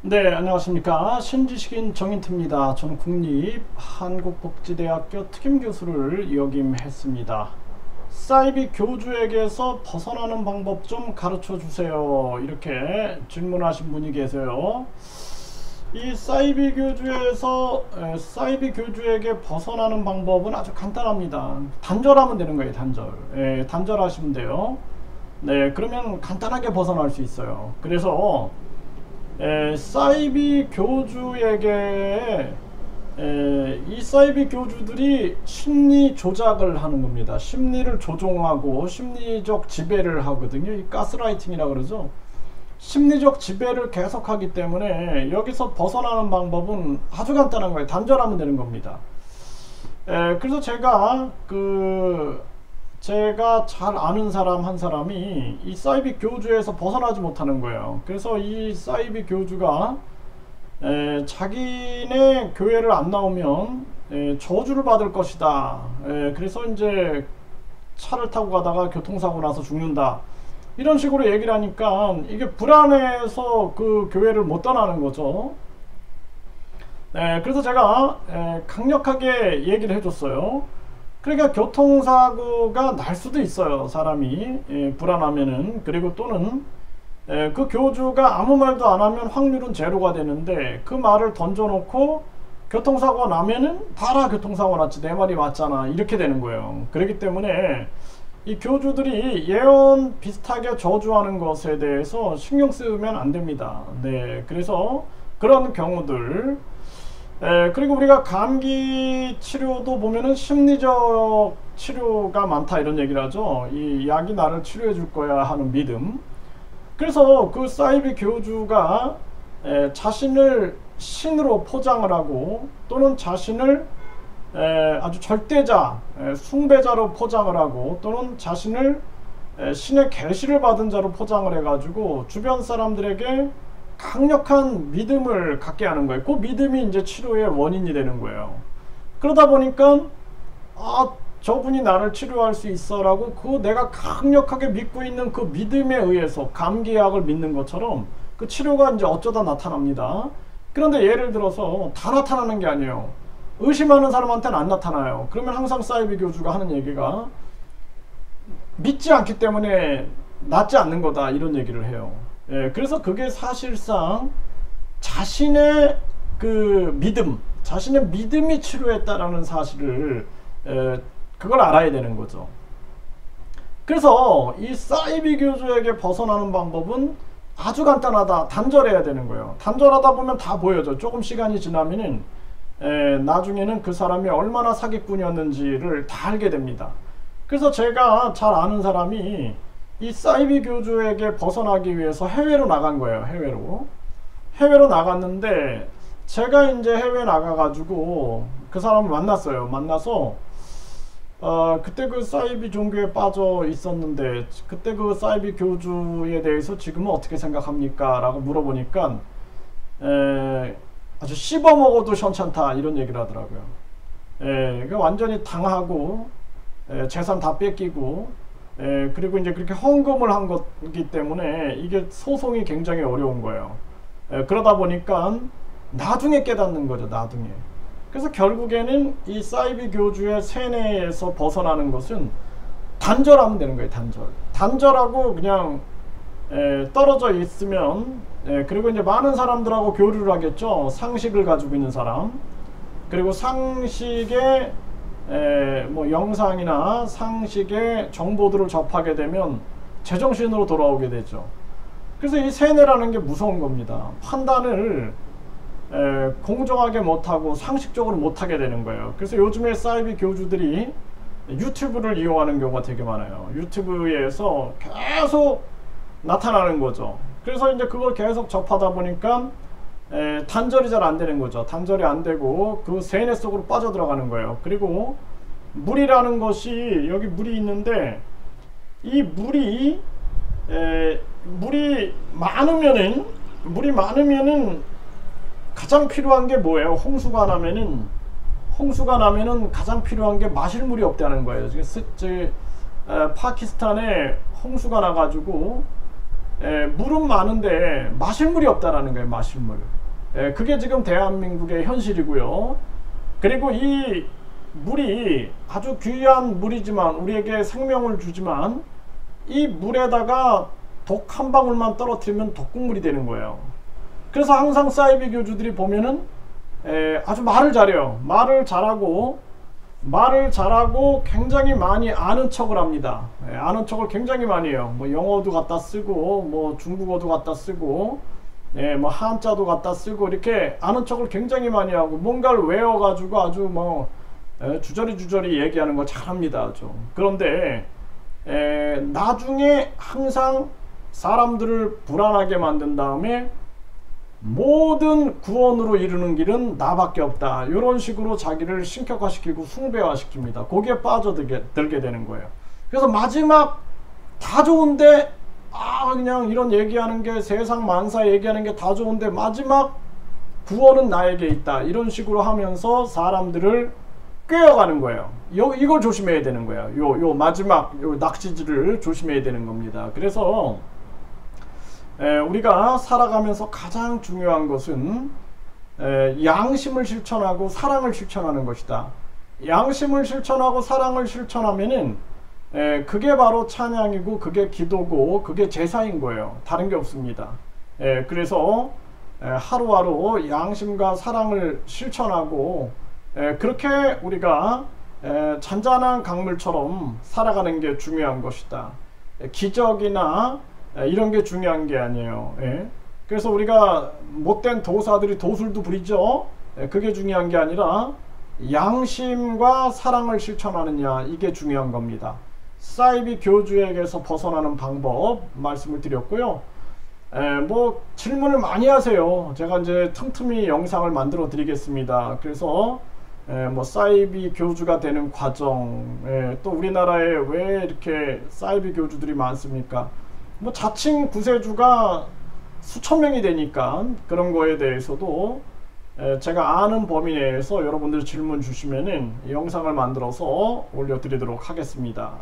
네, 안녕하십니까. 신지식인 정인트입니다. 저는 국립한국복지대학교 특임교수를 역임했습니다. 사이비 교주에게서 벗어나는 방법 좀 가르쳐 주세요. 이렇게 질문하신 분이 계세요. 이 사이비 교주에게 벗어나는 방법은 아주 간단합니다. 단절하면 되는 거예요. 단절하시면 돼요. 네, 그러면 간단하게 벗어날 수 있어요. 그래서 사이비 교주에게 이 사이비 교주들이 심리 조작을 하는 겁니다. 심리를 조종하고 심리적 지배를 하거든요. 이 가스라이팅이라고 그러죠. 심리적 지배를 계속하기 때문에 여기서 벗어나는 방법은 아주 간단한 거예요. 단절하면 되는 겁니다. 그래서 제가 잘 아는 사람 한 사람이 이 사이비 교주에서 벗어나지 못하는 거예요. 그래서 이 사이비 교주가 자기네 교회를 안 나오면 저주를 받을 것이다. 그래서 이제 차를 타고 가다가 교통사고 나서 죽는다. 이런 식으로 얘기를 하니까 이게 불안해서 그 교회를 못 떠나는 거죠. 그래서 제가 강력하게 얘기를 해줬어요. 그러니까 교통사고가 날 수도 있어요. 사람이 불안하면은. 그리고 또는 그 교주가 아무 말도 안 하면 확률은 제로가 되는데 그 말을 던져놓고 교통사고가 나면은 봐라, 교통사고 났지, 내 말이 맞잖아, 이렇게 되는 거예요. 그렇기 때문에 이 교주들이 예언 비슷하게 저주하는 것에 대해서 신경 쓰면 안 됩니다. 네, 그래서 그런 경우들. 그리고 우리가 감기 치료도 보면은 심리적 치료가 많다 이런 얘기를 하죠. 이 약이 나를 치료해 줄 거야 하는 믿음. 그래서 그 사이비 교주가 자신을 신으로 포장을 하고 또는 자신을 아주 절대자, 숭배자로 포장을 하고 또는 자신을 신의 계시를 받은 자로 포장을 해가지고 주변 사람들에게 강력한 믿음을 갖게 하는 거예요. 그 믿음이 이제 치료의 원인이 되는 거예요. 그러다 보니까 저분이 나를 치료할 수 있어라고 그 내가 강력하게 믿고 있는 그 믿음에 의해서 감기약을 믿는 것처럼 그 치료가 이제 어쩌다 나타납니다. 그런데 예를 들어서 다 나타나는 게 아니에요. 의심하는 사람한테는 안 나타나요. 그러면 항상 사이비 교주가 하는 얘기가 믿지 않기 때문에 낫지 않는 거다, 이런 얘기를 해요. 그래서 그게 사실상 자신의 그 믿음, 자신의 믿음이 치료했다라는 사실을 그걸 알아야 되는 거죠. 그래서 이 사이비 교주에게 벗어나는 방법은 아주 간단하다. 단절해야 되는 거예요. 단절하다 보면 다 보여져. 조금 시간이 지나면은 나중에는 그 사람이 얼마나 사기꾼이었는지를 다 알게 됩니다. 그래서 제가 잘 아는 사람이 이 사이비 교주에게 벗어나기 위해서 해외로 나간 거예요. 해외로 나갔는데 제가 이제 해외 나가가지고 그 사람을 만났어요. 만나서 그때 그 사이비 종교에 빠져 있었는데 그때 그 사이비 교주에 대해서 지금은 어떻게 생각합니까? 라고 물어보니까 아주 씹어먹어도 현찮다, 이런 얘기를 하더라고요. 그러니까 완전히 당하고 재산 다 뺏기고 그리고 이제 그렇게 헌금을 한 거기 때문에 이게 소송이 굉장히 어려운 거예요. 그러다 보니까 나중에 깨닫는 거죠. 나중에. 그래서 결국에는 이 사이비 교주의 세뇌에서 벗어나는 것은 단절하면 되는 거예요. 단절하고 그냥 떨어져 있으면 그리고 이제 많은 사람들하고 교류를 하겠죠. 상식을 가지고 있는 사람, 그리고 상식의 뭐 영상이나 상식의 정보들을 접하게 되면 제정신으로 돌아오게 되죠. 그래서 이 세뇌라는 게 무서운 겁니다. 판단을 공정하게 못하고 상식적으로 못하게 되는 거예요. 그래서 요즘에 사이비 교주들이 유튜브를 이용하는 경우가 되게 많아요. 유튜브에서 계속 나타나는 거죠. 그래서 이제 그걸 계속 접하다 보니까 단절이 잘 안 되는 거죠. 단절이 안 되고 그 세뇌 속으로 빠져들어가는 거예요. 그리고 물이라는 것이, 여기 물이 있는데 이 물이 많으면은 가장 필요한 게 뭐예요? 홍수가 나면은 가장 필요한 게 마실 물이 없다는 거예요. 파키스탄에 홍수가 나가지고 물은 많은데 마실 물이 없다라는 거예요. 마실 물. 그게 지금 대한민국의 현실이고요. 그리고 이 물이 아주 귀한 물이지만, 우리에게 생명을 주지만, 이 물에다가 독 한 방울만 떨어뜨리면 독극물이 되는 거예요. 그래서 항상 사이비 교주들이 보면은 아주 말을 잘해요. 말을 잘하고 굉장히 많이 아는 척을 합니다. 아는 척을 굉장히 많이 해요. 뭐 영어도 갖다 쓰고, 뭐 중국어도 갖다 쓰고, 뭐 한자도 갖다 쓰고, 이렇게 아는 척을 굉장히 많이 하고, 뭔가를 외워가지고 아주 뭐 주저리 얘기하는 거 잘합니다. 아주. 그런데 나중에 항상 사람들을 불안하게 만든 다음에 모든 구원으로 이르는 길은 나밖에 없다, 이런 식으로 자기를 신격화시키고 숭배화시킵니다. 거기에 빠져들게 되는 거예요. 그래서 마지막 다 좋은데, 그냥 이런 얘기하는 게, 세상 만사 얘기하는 게 다 좋은데 마지막 구원은 나에게 있다, 이런 식으로 하면서 사람들을 꿰어가는 거예요. 이걸 조심해야 되는 거예요. 요 마지막 낚시질을 조심해야 되는 겁니다. 그래서 우리가 살아가면서 가장 중요한 것은 양심을 실천하고 사랑을 실천하는 것이다. 양심을 실천하고 사랑을 실천하면은 그게 바로 찬양이고, 그게 기도고, 그게 제사인 거예요. 다른 게 없습니다. 그래서 하루하루 양심과 사랑을 실천하고, 그렇게 우리가 잔잔한 강물처럼 살아가는 게 중요한 것이다. 기적이나 이런 게 중요한 게 아니에요. 그래서 우리가 못된 도사들이 도술도 부리죠. 그게 중요한 게 아니라 양심과 사랑을 실천하느냐, 이게 중요한 겁니다. 사이비 교주에게서 벗어나는 방법 말씀을 드렸고요. 뭐 질문을 많이 하세요. 제가 이제 틈틈이 영상을 만들어 드리겠습니다. 그래서 뭐 사이비 교주가 되는 과정, 또 우리나라에 왜 이렇게 사이비 교주들이 많습니까? 뭐 자칭 구세주가 수천 명이 되니까 그런 거에 대해서도 제가 아는 범위 내에서 여러분들 질문 주시면은 영상을 만들어서 올려드리도록 하겠습니다.